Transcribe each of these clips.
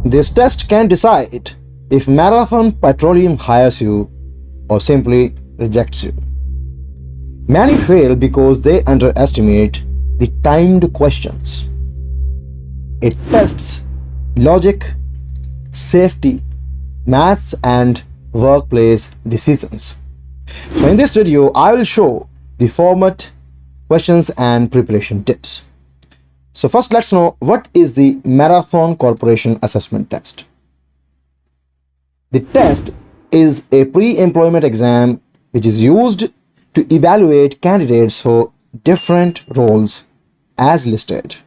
This test can decide if Marathon Petroleum hires you or simply rejects you. Many fail because they underestimate the timed questions. It tests logic, safety, maths, and workplace decisions. So in this video, I will show the format, questions, and preparation tips. So first, let's know what is the Marathon Corporation Assessment Test. The test is a pre-employment exam which is used to evaluate candidates for different roles as listed.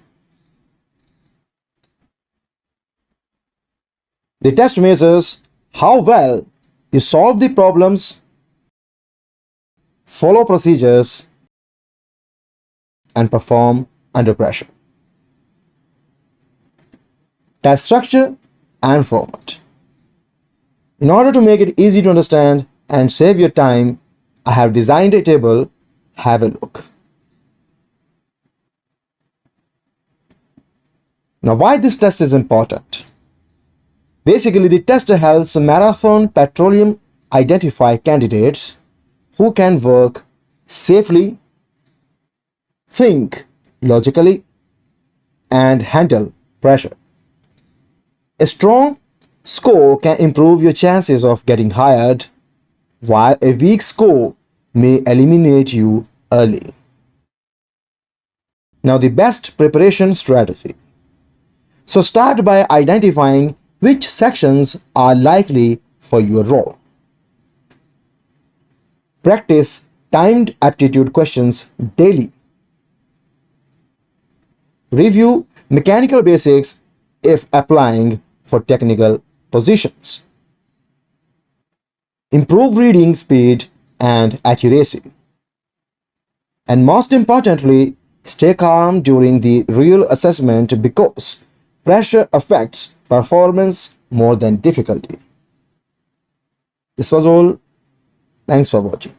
The test measures how well you solve the problems, follow procedures, and perform under pressure. Test structure and format. In order to make it easy to understand and save your time, I have designed a table. Have a look. Now, why this test is important? Basically, the test helps Marathon Petroleum identify candidates who can work safely, think logically, and handle pressure. A strong score can improve your chances of getting hired, while a weak score may eliminate you early. Now, the best preparation strategy. So start by identifying which sections are likely for your role. Practice timed aptitude questions daily. Review mechanical basics if applying for technical positions. Improve reading speed and accuracy. And most importantly, stay calm during the real assessment because pressure affects performance more than difficulty. This was all. Thanks for watching.